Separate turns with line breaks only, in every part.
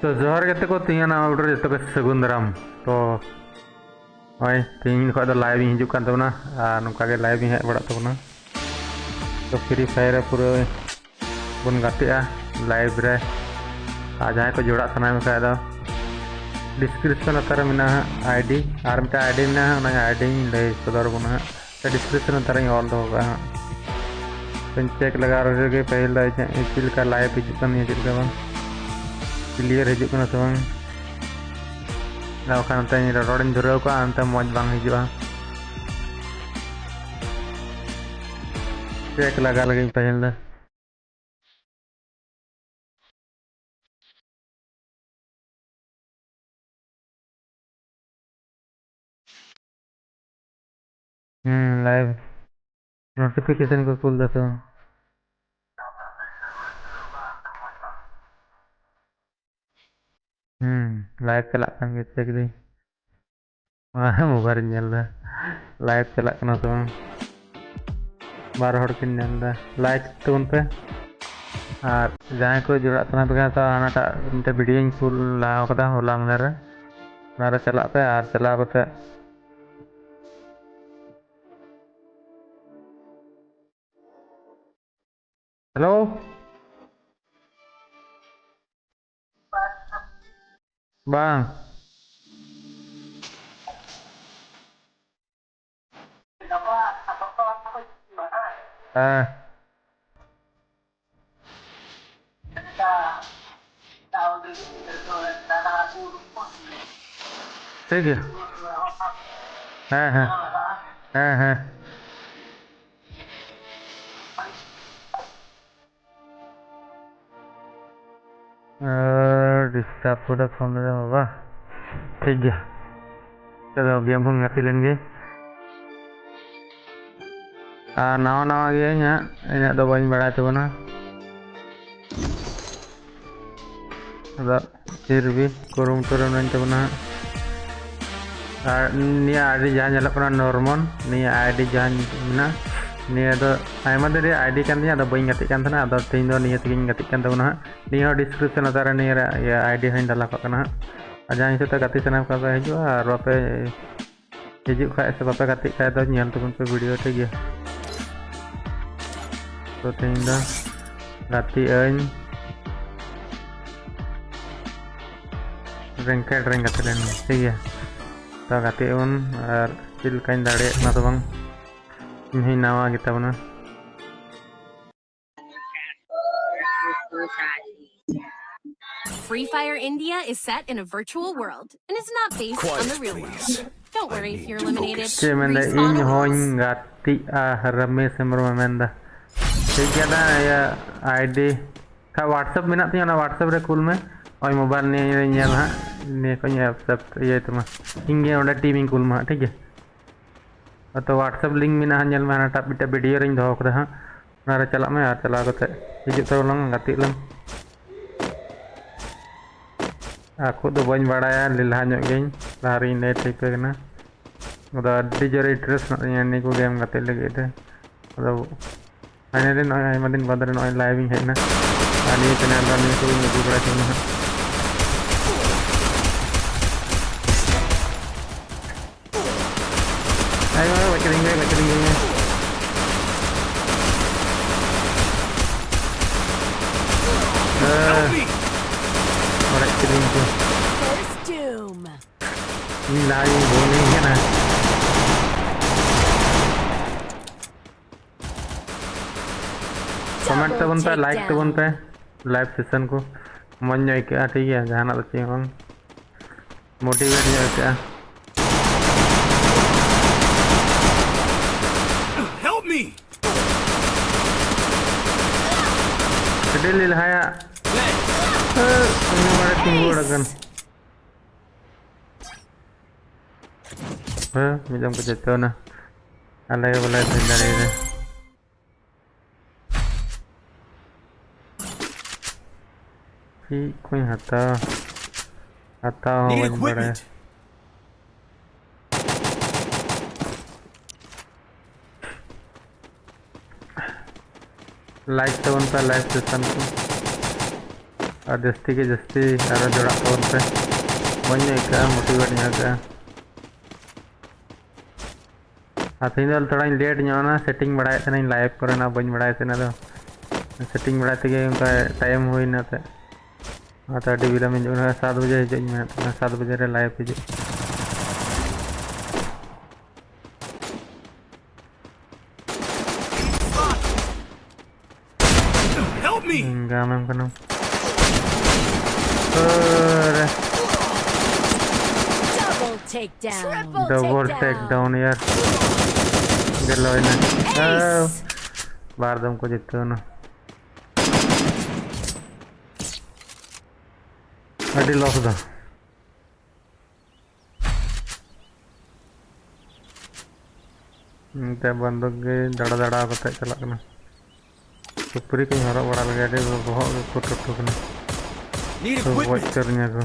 तो जोहर गते को तीन ना ऑर्डर जतो के सगुन दाराम तो ओय तीन खो लाइव हिजू कान तबना नुका के लाइव हेज बड़ा तबना तो फ्री फायर पूरा बन गातेआ लाइव रे जहाँ को जोड़ा सना में खाय डिस्क्रिप्शन अतर में आईडी और मिटा आईडी में आईडी लय सदर बना डिस्क्रिप्शन अतर ऑल दो चेक लगा रहे पहले चल का लाइव हिजुकान चलका बा क्लियर हिजुकान से बाखान रोड़ धुराव को अंत मज बांग हिजुआ चेक लगा लगे पहले लाइव नोटिफिकेशन को खुल दो लाइव चला चेक दी मोबाइल लाइव चला बार हड़ किन लाइक तबन पे और जहाँ को जोड़ा तना पे तो हानाटा मिट्टे वीडियो कुल लादा होला मने चला पे और चला पे हेलो बांग ठीक है हाँ हाँ हाँ हाँ डिस्टर्ब पूरा फोन बाबा ठीक है चलो गेम हम गाती लेंगे नवा नवा गे इन दो बी बड़ा तबना फिर भी कुरुमुटु तबना निया आईडी जहाँ चलना नॉर्मल निया आईडी जहाँ मेना निया दो आयमा दिन आईडी कान दिया अदो बई गति कान थाना अदो तीन दो निया तेगिन गति कान तबना निया डिस्क्रिप्शन अतारे निया आईडी हन डाला कना जहाँ हिसाब से गति सना का हिजुआ और बापे हिजु खाए से बापे गति खाए दो नेल तबन पे वीडियो ठीक है तो तीन दो गति अन रैंकेड रैंक गति लेन ठीक है तो गति उन और चिलकाइन दाड़े ना तो बंग इन्हीं नवा गिताबना
Free Fire India is set in a virtual world and is not based on the real world. Don't worry if you're eliminated.
Cemenda in hoin gati rame semro menda. ठीक है या आईडी का व्हाट्सएप में ना थी ना WhatsApp रे कुल में और मोबाइल ने ये ना ने को ये सब ये तो इंगे ओंडा टीमिंग कुल में ठीक है तो व्हाट्सएप लिंक में ना नेल में ना टाप बिटा वीडियो रिंग दो कदा हां ना चला में यार चला कते हिजु तो लंग गाती lung aku do bañ badaya lilha nyok geñ lari ne type na oda dijore interest na yani ko game gate lagi de oda ane din ay madin badar no living hai na ani channel la ni ko ngi bada chuna ayo bacring
First doom.
Lain boleh ya na. Comment तो बनता है like तो बनता है live session को मन जाए क्या ठीक है जहाँ ना तो चाहिए हम मोटिवेट जाए क्या
Help me.
Kedil haya ini mana tunggu akan macam kejatuhan nah ada yang boleh dari ini si कोई हता हो बड़ा लाइक तो उनका लाइव सेशन को और जस्ती के जस्ती आरो जोड़ा तौर पे बन का मोटिवेट का तीन थोड़ा लेट ना सेटिंग बड़ा लाइव को बन बड़ा सेटिंग बड़ा उनका टाइम हुईना विलम्ब 7 बजे हजूँ 7 बजे रे लाइव हजू गामम कना डबल टेक डाउन यार गलो ना बार दम को जितो ना अड़ी लॉस दा ते बंदूक के दड़ा दड़ा कते चला कना सुपुरी को हरा बड़ा लगे अड़ी बहुत को टुकना तो वॉच करने को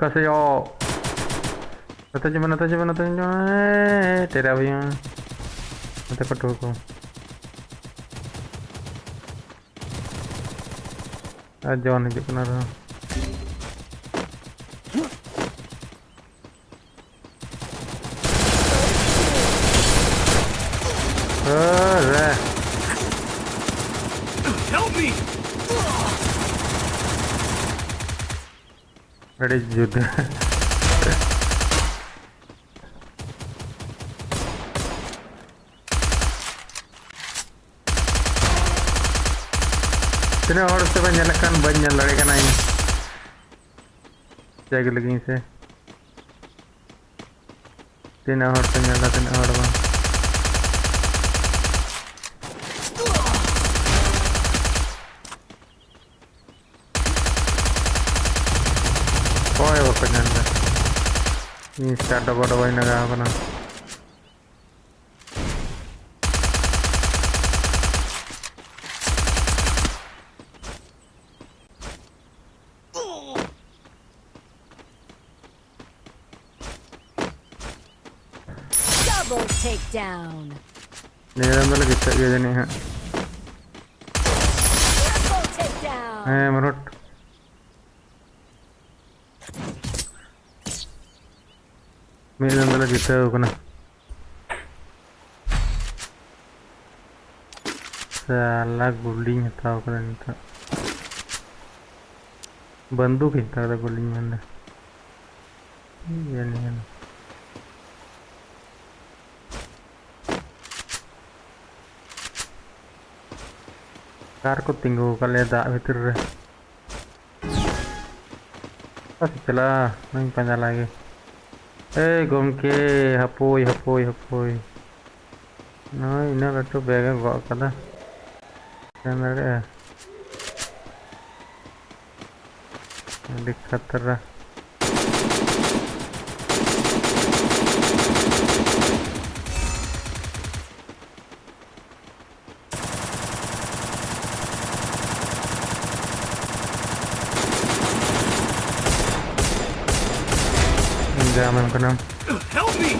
कैसे yo nata तेरा भैया नता कटो को आज जवान हिजू कना रहा अरे युद्ध तीन और से बन लड़े का नहीं जग लगी से तीन और से तीन और ओए वो पेनल्ला ये स्टार्ट डबल नगा बना
Double takedown.
नेरंदल कितना ये जने हैं
Triple takedown.
मरोट नेरंदल कितना होगा साला गुल्डिंग था होगा नहीं था बंदूक ही था गुल्डिंग में ये नहीं है कार को तिंगो का ले दा भीतर रे बस चला नहीं पंजा लागे ए गमके हपोई ना इना लट्टू बैग गो कदा कैमरे दिक्कत रहा I'm gonna help me.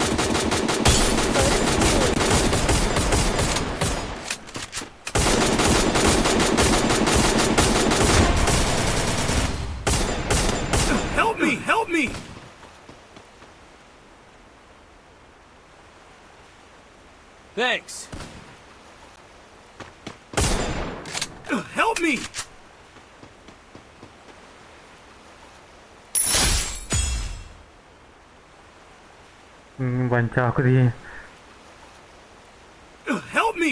Help me. Thanks. Help me. बंचा दिए help me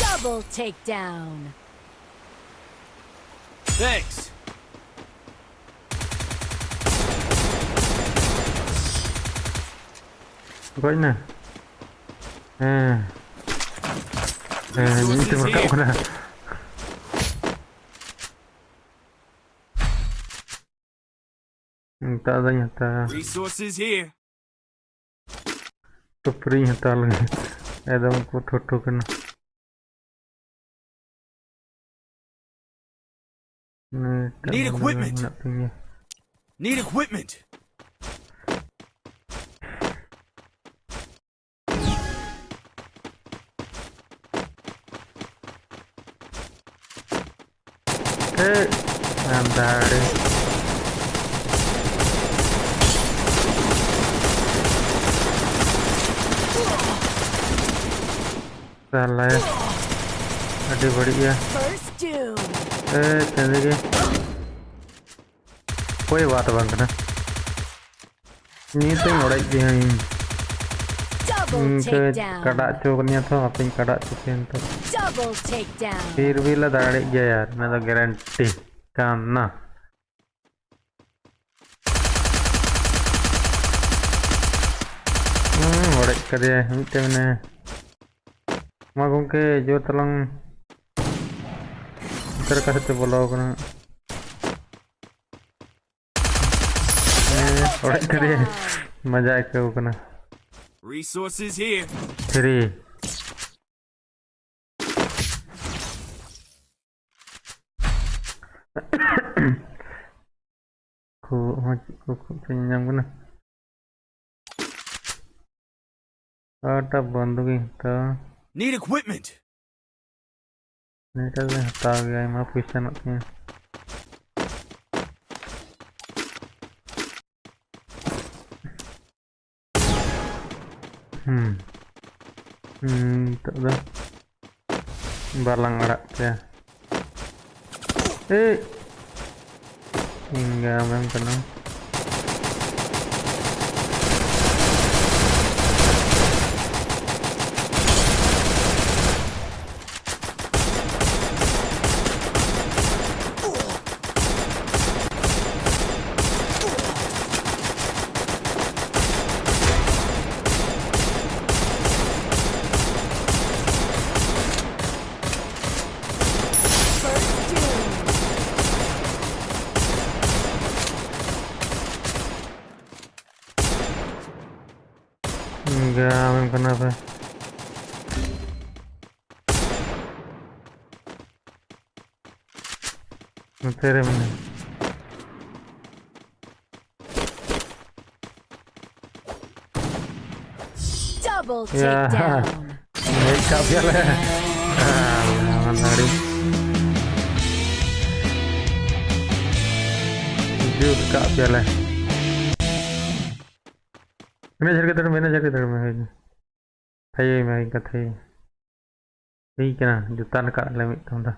double takedown
thanks
कोई ना ini cuma kau kena tak ada nyata
resources here
तो फ्री है ताल एकदम को ठोठो करना
Need equipment. Need equipment.
Andare. Salah ya. Aduh बढ़िया.
First doom.
चलेंगे. कोई बात बंद ना. Ini tuh ngorek dia ini.
Double takedown.
Kada cuknya tuh apa yang kada cukin tuh.
Double takedown.
फिर भी लड़ाई गया यार मैं तो गारंटी काम ना ngorek kerja itu mana mak gongke jo tolong terkasih tu bola kena ngorek kerja मजा के कना
Resources here.
3 ku penyam kena ada banduk itu
Need equipment.
ini kan tahu ya mah bisa naknya tak ada balang arak ya hingga memang kena enggak memang kenapa ngetere mana
Double takedown.
makeup ya lah menarik juga piala manager के तरफ में थई में का थई ठीक है ना जुता का लिमिट होता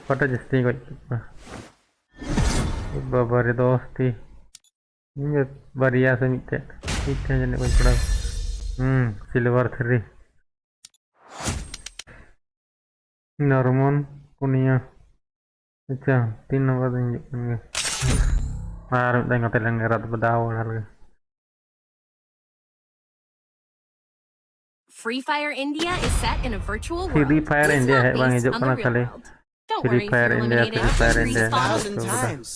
पता जस्ती को बाबा रे दोस्ती ये बढ़िया से मिटे ठीक है जने कोई पड़ा सिल्वर 3 नॉर्मल पुनिया अच्छा 3 नंबर देंगे मार देंगे तेलंगाना रात बताओ ना
Free Fire India is set in a virtual world.
Free Fire
It's
India
not
है बang
based
हिजो
on the
कना
real
साले
world. Don't
Free
worry,
Fire
you're
India
eliminated.
Free Fire
Respawn.
India
1,000 times.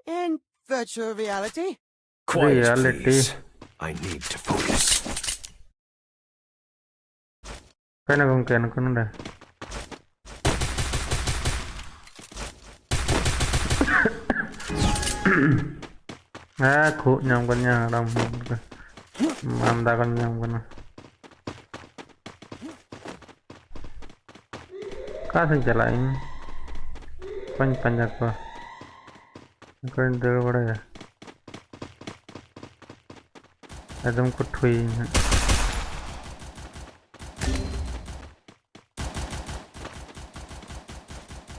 In virtual reality?
Quiet,
Reality.
please. I need to focus.
Kena gongke anu kono dah aku nyamkannya ram manda kan nyamkan kasih jalain panjang apa keren dulu bड़ा ya एकदम कुछ हुई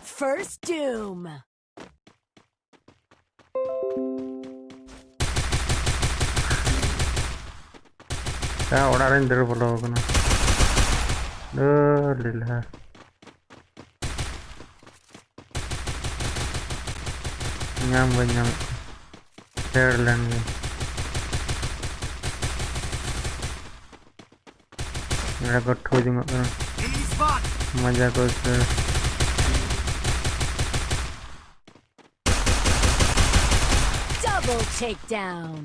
First doom.
ya orang lain dulu bola kena lila nyam Airland मेरा गट्ठो जुंगा कना
Enemy spot.
मजा को
Double takedown.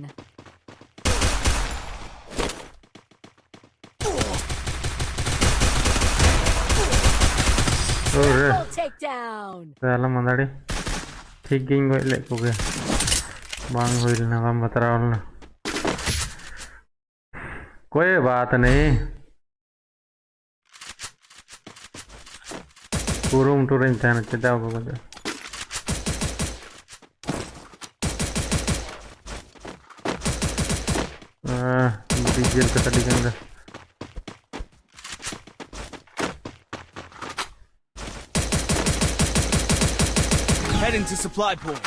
Ore
Double takedown.
salam mandari ठीक गिंग गए ले कोगे बांग हुई ना बांग बतरा ना कोई बात नहीं पूरुम टूरिंग चाहना चेताव को बता डीजल का तड़ी के अंदर
Heading to supply point.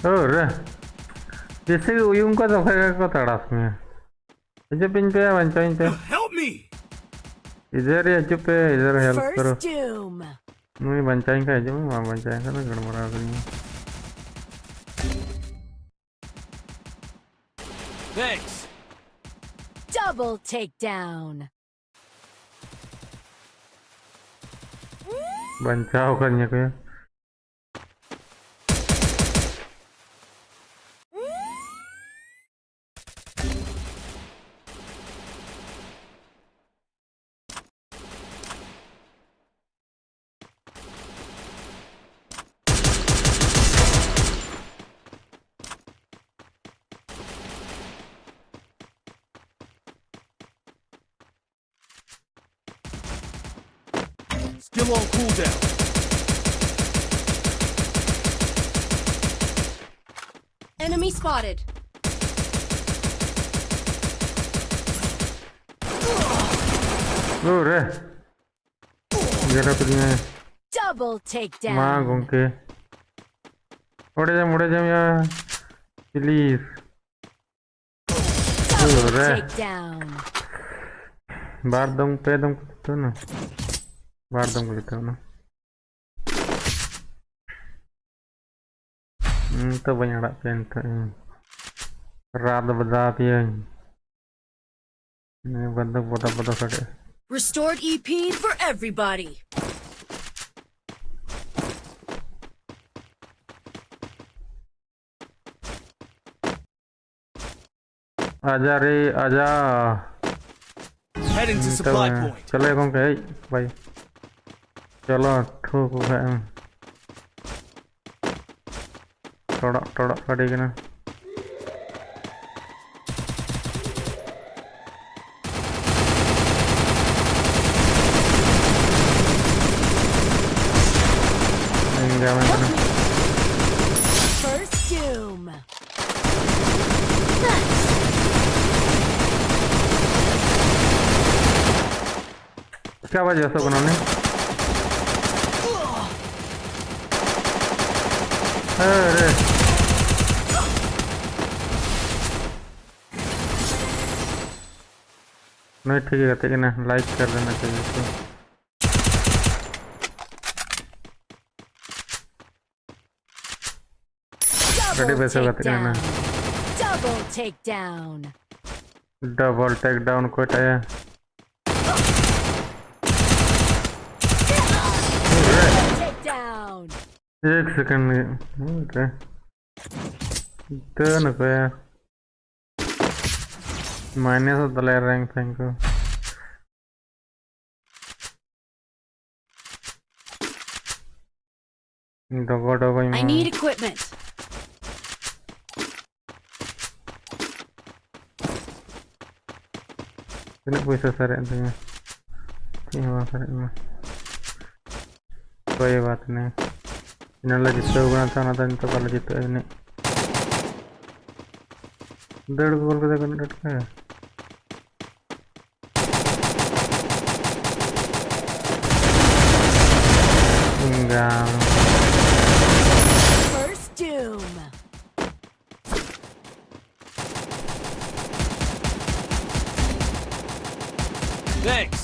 और जैसे uyung को तो फिर को तड़ास में इधर पिन पे बंचा इन पे
Help me!
इधर ये चुप पे इधर हेल्प करो
First doom.
मुझे बंचा इन का जो मैं बंचा इन का ना गड़बड़ा करूँगा
Thanks.
Double takedown.
बंचाओ करने को
Still on cooldown.
Enemy spotted.
रे जरा पुदिना
Double
माँ
takedown.
घूम के मुड़े जा यार प्लीज
Double
रे
takedown.
बार दम पे दम तो ना बार दम को ना तो banyak ada penta rada bedak ya ini bentuk foto-foto saja
Restored EP for everybody.
aja re aja
Heading to supply point.
चलो कौन कहे भाई चलो ठोक है थोड़ा थोड़ा करेगा ना
First doom.
क्या वजह से उन्होंने अरे नहीं ठीक है कहते कि ना लाइक कर देना चाहिए इसको रेडी
Double
पैसे कहते हैं ना
takedown. Double takedown.
Double takedown को टाया
Takedown.
एक सेकंड ओके टर्न पे माइनस होता ले रैंक थैंक यू डगो डगो
I need equipment.
ini bisa sare intinya ini sare ini कोई बात नहीं इन्हें जितने उगना था ना था तो कल जितने इन्हें 1.5 गोल के देखो नेट का इंगाम
First doom.
Thanks.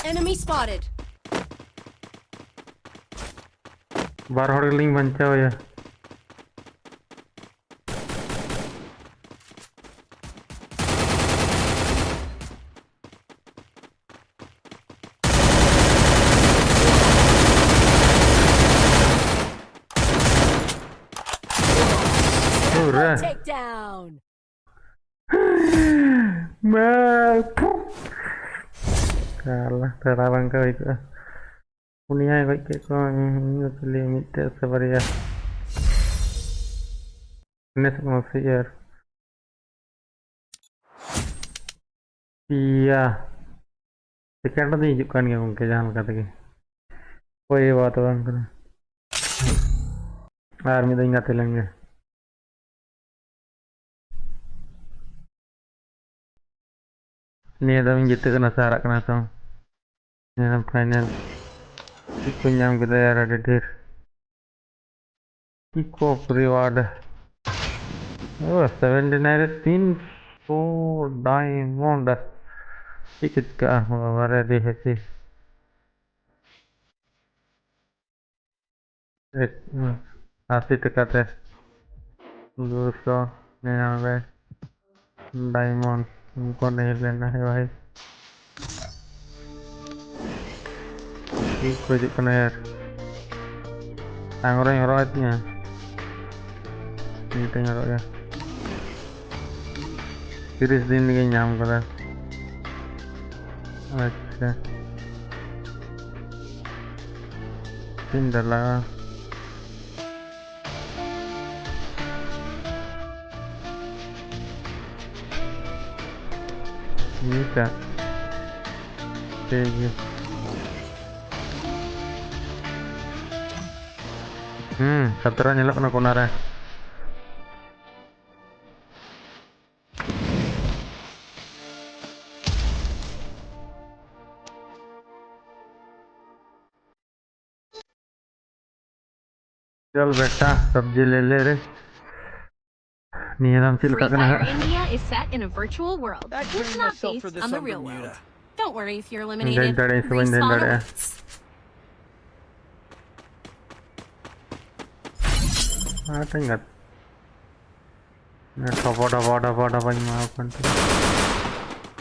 Enemy spotted.
बार हॉट लिंक बनचा हो या
Takedown.
Salah, terlarang kau itu. Punya kau ke kau ini limit sebenarnya. Ini semua fair. Iya. Sekian tadi tunjukkan ya mungkin jangan kata ke. कोई बात बंद करो army तो इंगा तेलेंगे nih tapi gitu kena sarak kena tong ini final ikunyam kita ya ada dir iko reward oh 79 tin oh diamond ikut ke mana di sini asli dekat ya dulu nih namanya diamond उनको नहीं लेना है भाई ठीक हो चुका यार orang yang rawatnya ini tengok ya series din lagi nyam kala अच्छा Cinderella bisa kayak satra nyelok kena konara चल बेटा सब्जी ले ले रे नियम
Free
चिलका
Fire
कना
India is set in a virtual world.
I
It's
trained
not
myself for
based
this
on the
on
real
Bermuda.
world. Don't worry if you're
Then
eliminated.
that is when then
Respawn
that
awaits.
ada nggak nah apa yang mau kan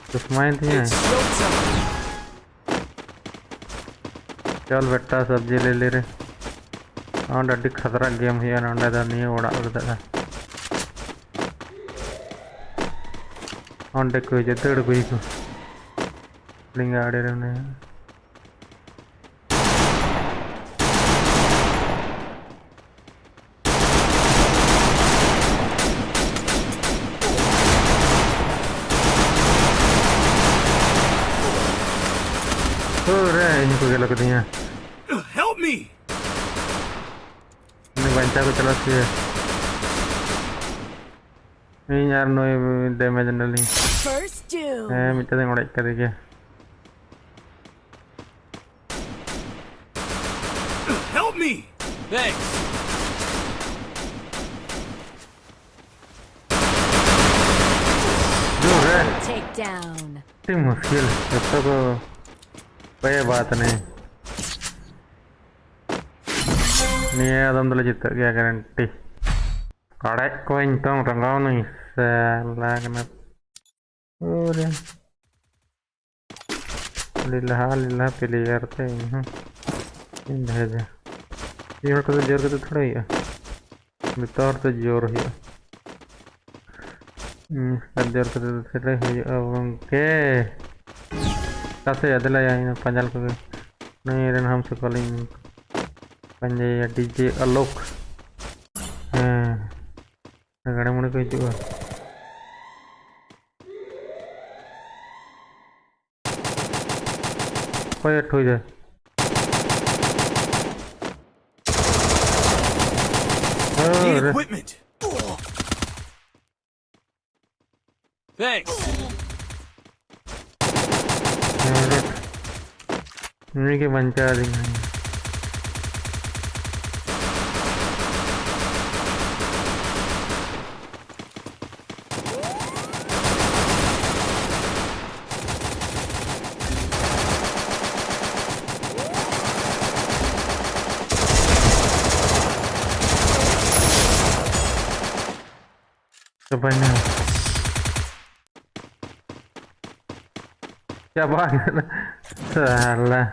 terus main tuh ya
It's showtime.
चल बेटा सब्जी ले ले रे हाँ डड्डी खतरा game है ना अंडा नहीं उड़ा उड़ता है अंडे कोई जतड़ कोई को लिंगा आड़े रहने रे इनको क्या लगती है
Help me!
ini banca ko चला सी ini यार नो डैमेज डली
First doom.
मिट्टी से उड़ाई करेंगे
Help me! Thanks.
जो है
Takedown.
इतनी मुश्किल ऐसा तो कोई बात नहीं adem dulu jitu ya garanti korek koin tong rengau nih salah kenapa udah lillah pilih RT ini aja ini kalau jor kita थोड़ा ही है बेकार तो जोर है जर kita थोड़ा ही ओके कैसे याद लाया इन पंजाल को नहीं रन हम सकलिंग पंजे डीजे अलोक गड़े मुड़े को हिजुआ कोई अठो जाए
Need equipment. Thanks.
ini के बंचा दिखा Kebanyakan siapa salah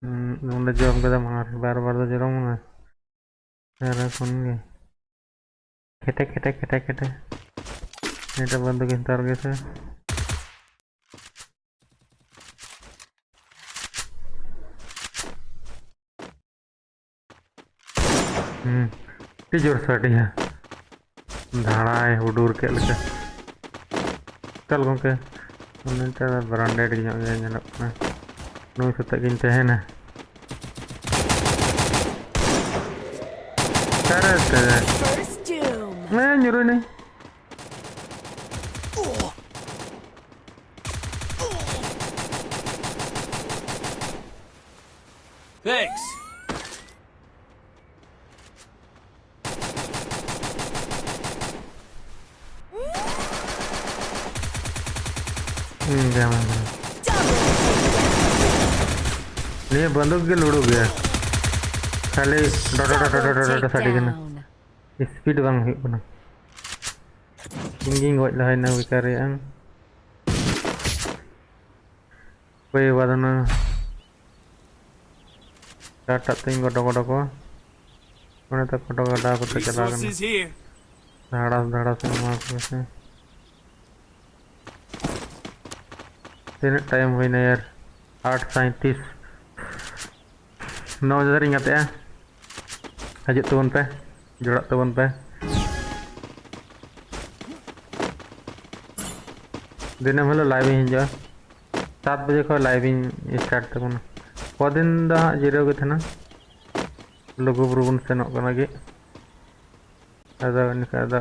udah jawab kita baru-baru jorong cara konge kete ini bantuin targetnya. Jor sadia धाड़ाए उडूर के लगे चल गंके उन्हें ब्रांडेड नुई सतत गिन तहना
First doom.
मैं nyuruh nih
Thanks.
jangan ini banduk ke ludu ya kali
Double
tadi kena
takedown.
speed bang hipna tinggi nggak lah ini wikari ang kue wadana data tinggi kodok mana tak kodok ada aku terjalan
Resources here.
धाड़ा semua aku sih तीन time हुई ना यार 8:37 9 ingat ya hajut turun pe jorak turun pe दिन में live हिंजा 7 बजे को live start तक दिन दा जीरो के थे ना लोगो बुरुबन सेनोक कना गे ada निका ada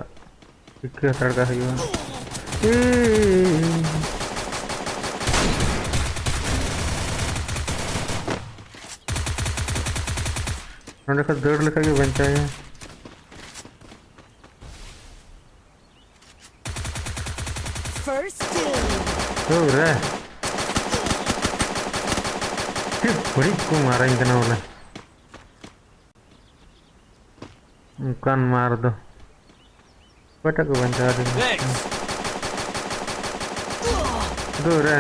इक्के सड़का हुआ नोडे का दौड़ लेकर के बनता है
First doom.
तो रे बड़ी को मारा इनका बोले कान मार दो बेटा को बनता है
Thanks.
दो रे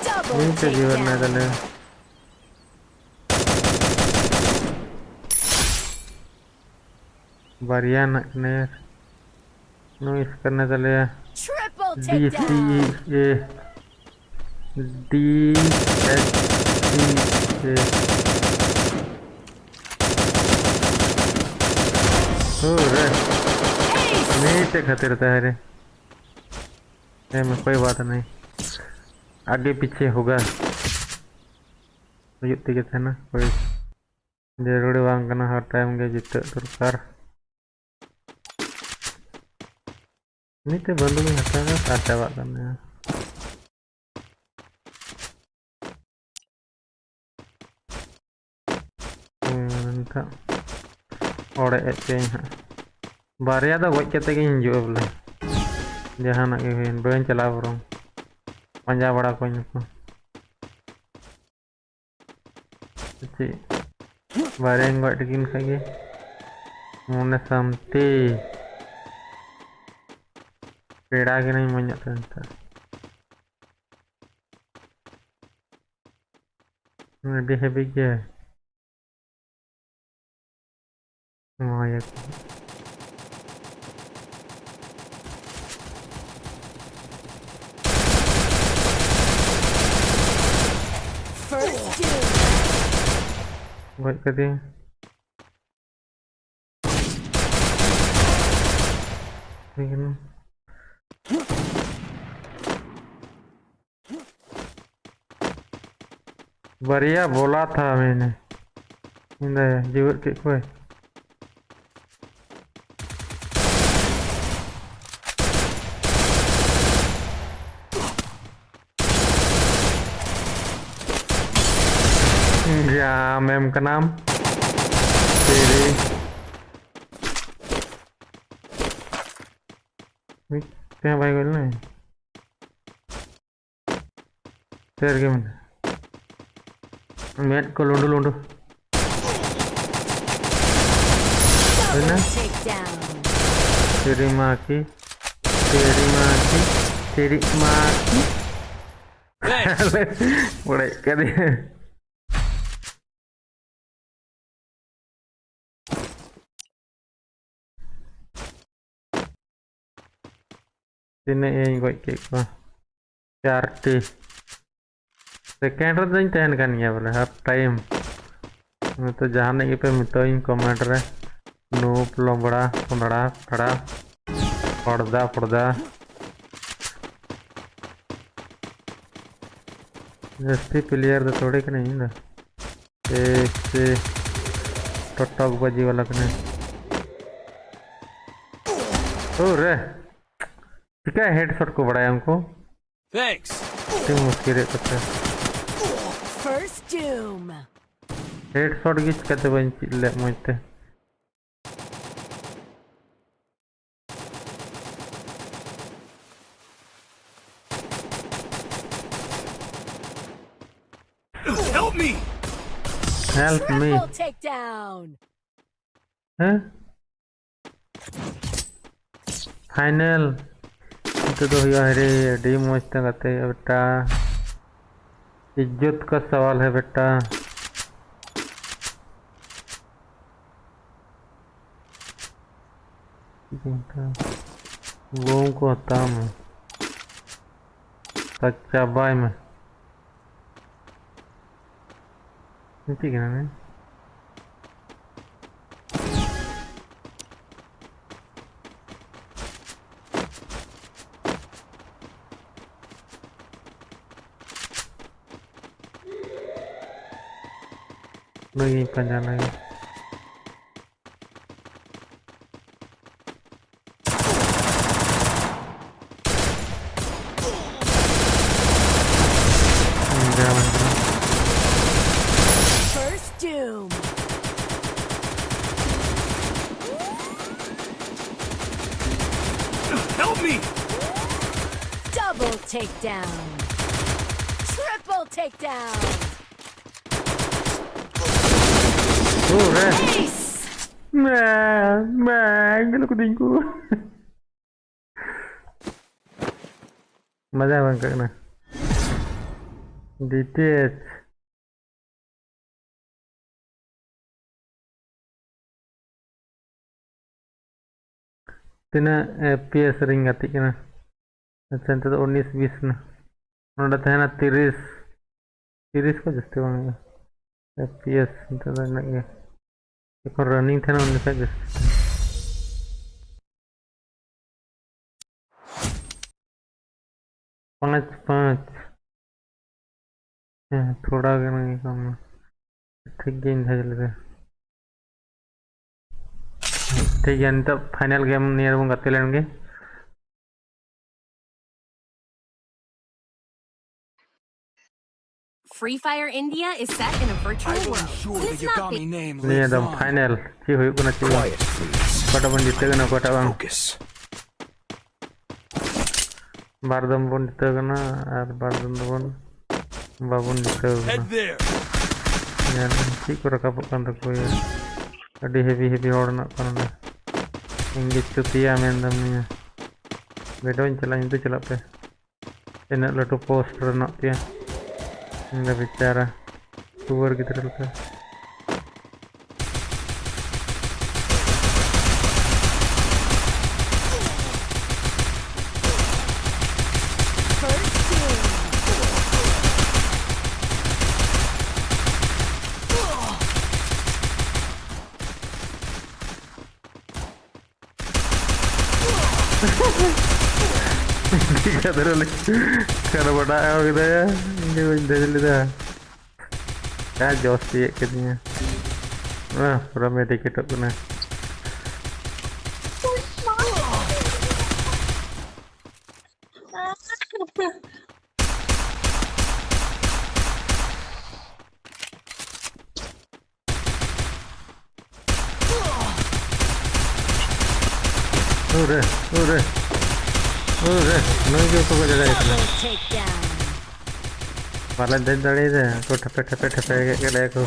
Double
नीचे जीवन में
takedown.
चले बढ़िया ने नो इस करने चले
Triple
D C
takedown.
A D H C A O रे
Ace.
नीचे खातिर रहता है रे ये में कोई बात नहीं आगे पीछे होगा तो युक्ति के थे ना कोई जरूरी वांग करना हर टाइम के जितने दरकार नीचे बंदूक में हटाना साचा बात करना है और ऐसे हैं बारिया तो वही कहते कि इंजो बोले जहाँ ना कि बहन चला बरो पंजा बड़ा कोई नहीं ची बारिया इंगो टिकिन खागे मुने समती पेड़ा के नहीं मन जाता है रेडी है भी क्या माया
First doom.
buat kati ini बढ़िया बोला था मैंने जीवर के कोई या मैम का नाम तेरे क्या भाई बोल रहे हैं तेरे के मन मैट को लोंडो लोंडो
Double takedown.
तेरी माँ की
Thanks.
बड़े कभी Tine yang goi ke ko. 4 second रे दिन तहन kan gaya बोले हाफ टाइम मैं तो जहाने के पे मितोइन कमेंट रे नूप लोंबड़ा पंदड़ा फड़ा पड़दा पड़दा जस्ती प्लेयर तो थोड़े के नहीं ना से टॉक बाजी वाला कने ओ रे ठीक है हेडशॉट को बढ़ाया हमको
Thanks.
टीम मुश्किल है करते
First doom.
हेडशॉट की कहते बंची ले मुझते
Help me!
Help me
Triple takedown.
हैं फाइनल तो हुआ है रे डी मस्त करते बेटा इज्जत का सवाल है बेटा लोगों को हता मैं सच्चा बाय में ठीक है ना नहीं पंजाना है
First doom.
Help me!
Double takedown. Triple takedown. Ace.
मैं गलत को मजा बन करना detach tina FPS ring gatik na अच्छा तो 19-20 ना नोड़ा तहना 30 को जस्ते बनेगा FPS तो ना ये एक और रनिंग था ना उनके साथ जस्ट 5 थोड़ा करना कम ठीक गेम था चलते ठीक है तो फाइनल गेम नियर बन करते लेंगे
Free Fire India is set in a virtual world.
Sure
And
the
it's not
Yagami
big.
name
near
lives
the
on.
Final ची हुई को ना ची
Quiet, please.
कोटा बन जीते ना कोटा बन
Focus.
बारदम बन जीते ना और बारदम बन बाबुन जीते ना
Head there.
यार ची को रखा पकान तो कोई अड़ी हेवी और ना करना इंगे चुतिया में अंदर नहीं बेटो इन चला पे इन्हें लटो पोस्टर ना पिया इनका बेचारा टूर की तरह का
First doom.
ठीक है तेरे लिए कर बड़ा है और किधर है इनके कुछ दे लेता है क्या जोस्ती है कितनी है पूरा मेडिकेट अपना अरे नहीं जो को जगह इतना
Double takedown.
वाला दिन दड़े थे को ठपे के देखो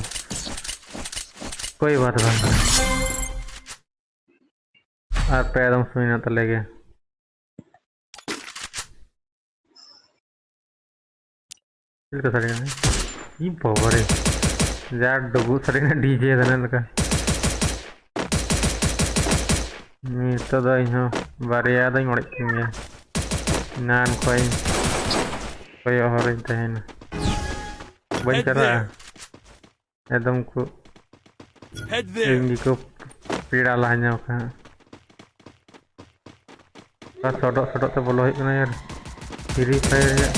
कोई बात नहीं आप पैदम सुना तो लेके इल्का सड़ी ना ये पावर है यार डबू सड़ी ना डीजे था ना लगा मैं तो दाई हाँ बारे याद ही मरे क्यों nan koy orang tahen
Head
bancara
there.
एकदम को
Head there.
इंगी को पीड़ा लाहnya का pas sodok te bolo hit kana यार Free Fire ya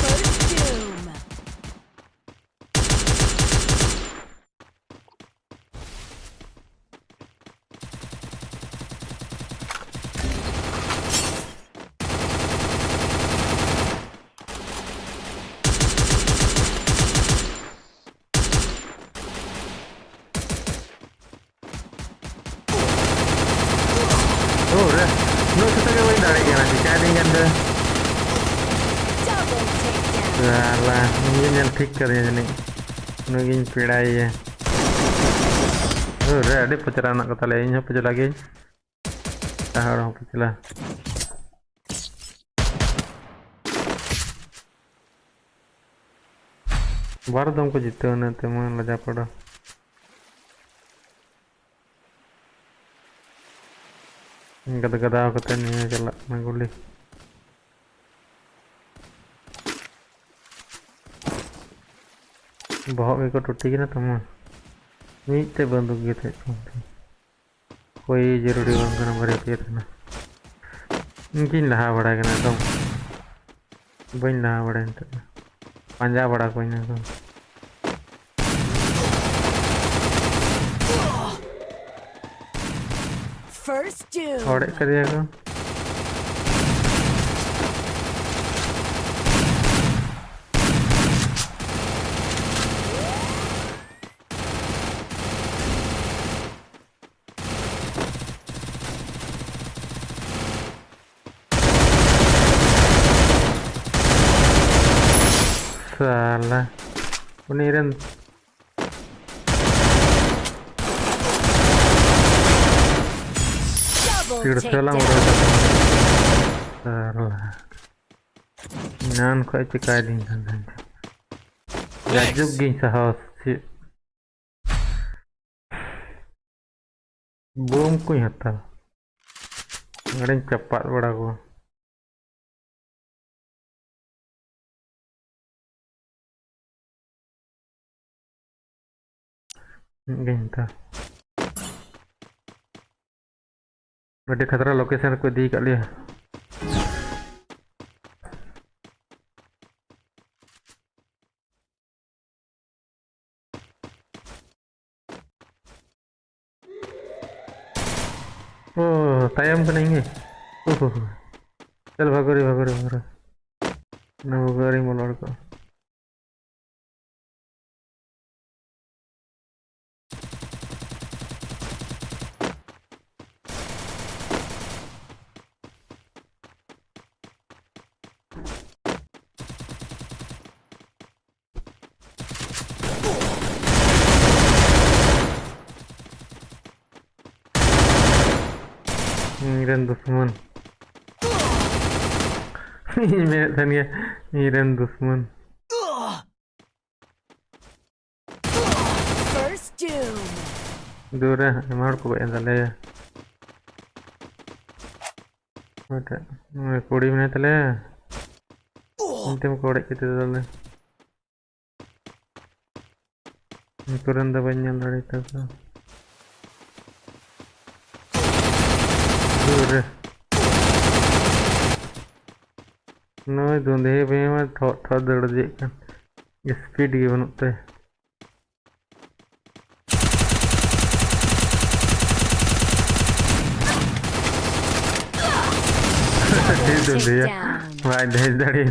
First doom.
oh udah no kita ke main dari kan nanti cari kan deh
Double takedown.
lah ini yang ठीक करnya nih nungguin pira ya oh udah ada pecahan anak kata lainnya pecah lagi orang pecah lah बार तुमको जीते होने तुम लजा पड़ा गदा कते नहीं चला मैं गोली बहुत भी को टूटी की ना तुम मीते बंदूक गए थे कोई जरूरी बंद करना भरे पिए थे ना इनकी लहा बड़ा के ना तुम बन लहा बड़ा इंटर पंजा बड़ा कोई ना तुम
First doom.
और कर दिया को salah peniran
Double
tidak salah udah
takedown.
salah nan kok cikalin kan jajuk gin sahos si bom ko hata ngaren cepat bada ko गिनता बड़े खतरा लोकेशन को दी कर लिया ओह तयम करेंगे ओह चल भागोरी भागोरी भागोरी ना भागोरी मोलर को Iran दुश्मन मेरे धनिया ईरान दुश्मन
First doom.
दूर है हमारे को बयान चले बट कोड़ी में चले अंतिम कोड़े कितने चले तुरंत बयान लड़ी तक दूर नोई धुंधे भी मैं थोड़ा दौड़ दिए kan स्पीड की बनते
Double
धुंधे
takedown.
वाई दे दड़ी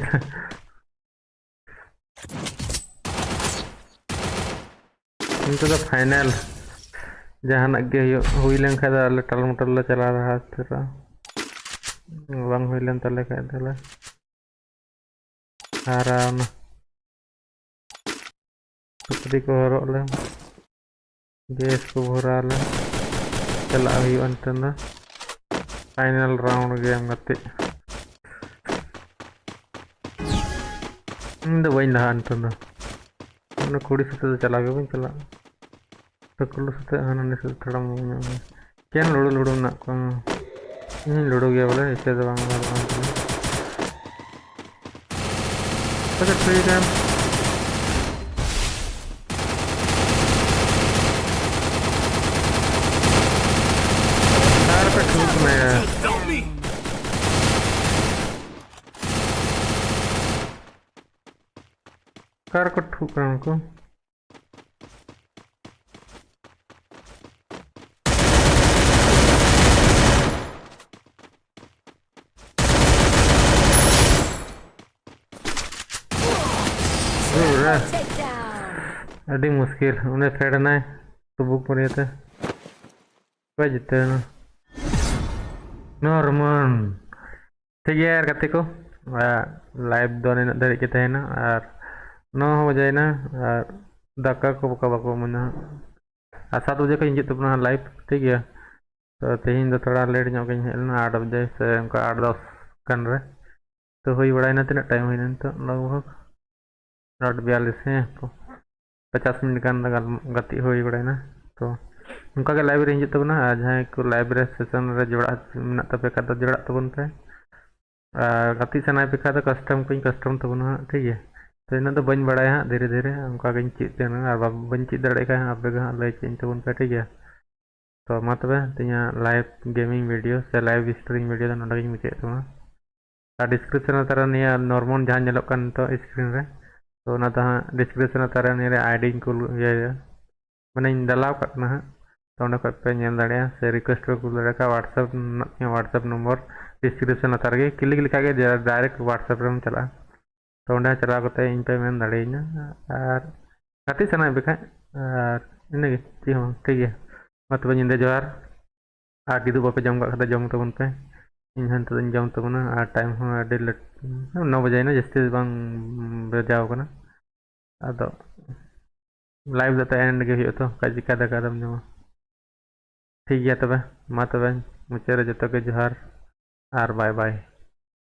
इनको तो फाइनल जहाँ नगे हुई लेन खाए तो टल मटल चला रहा तेरा बंग हुई लेन तले खाए तले हारा ना टुकड़ी को हरो ले गैस को भरा ले चला हुई अंतन ना फाइनल राउंड गेम गति इंद वही लहा अंतन ना उन्हें कुड़ी से तो चला गया भी चला तो कुल्लू से हाना ने से थोड़ा क्या लुड़ू लुड़ू ना को लूडो गया बोले इसे तो अच्छा ठीक है कार पे ठूक में
Help me!
कार को ठूक रहा हूँ उनको
Takedown.
अड़ी मुश्किल उन्हें फेडना है तो बुक पर थे वह जीते ना नॉर्मन ठीक है यार कते को लाइव दोने धरी के तहना और नो हो जाए ना दाका को बका बको मना 7 बजे को हिंजित अपना लाइव ठीक है तो तेहिं दो थोड़ा लेट ᱧᱚᱜ ᱜᱤᱧ ᱦᱮᱡ ᱞᱮᱱᱟ 8 बजे से उनका 8-10 गन रे तो हुई बड़ा ना तीना टाइम हुई तो लगभग 8:42 है तो 50 मिनट गन गति हुई बड़ा ना तो उनका के लाइव रे हिंजित तबना जहां को लाइव रे सेशन रे जोड़ा मेना तबे का जोड़ा तबन पे गति सनाय पे का कस्टम को कस्टम तबना ठीक है तो इन बन बड़ा हाँ धीरे धीरे उनका चीज बन चीज दाड़े का आपे लय चेंज तबन पे ठीक है तो मा तबे तिना लाइव गेमिंग वीडियो से लाइव स्ट्रीमिंग वीडियो तो नोडे मुझे तबना डिस्क्रिप्शन तारा निया नॉर्मल जहां नेलोक कान तो स्क्रीन रे तो ना हाँ डिस्क्रिप्शन तारा निया आईडी को ये मैंने दलाव करना हाँ तो उन्हें पे नेल दाड़े से रिक्वेस्ट पे कुल का व्हाट्सएप नंबर डिस्क्रिप्शन तार के क्लिक लिखा के डायरेक्ट व्हाट्सएप रे चला तो उन्हें चला करते इन पे मेन दाड़े और गति सना बेखा और इनगे ची हम ठीक है मा तबे निंदे जोहार आ किदु बापे जम का जम तबन पे इन हन तो जम तबना आ टाइम हो अडी लेट 9 बजे ना जस्ती बांग बजाव कना अदो लाइव दता एंड के हो तो का चिका दका दम जमा ठीक है तबे मा तबे मुचे रे जतो के जोहार और बाय बाय।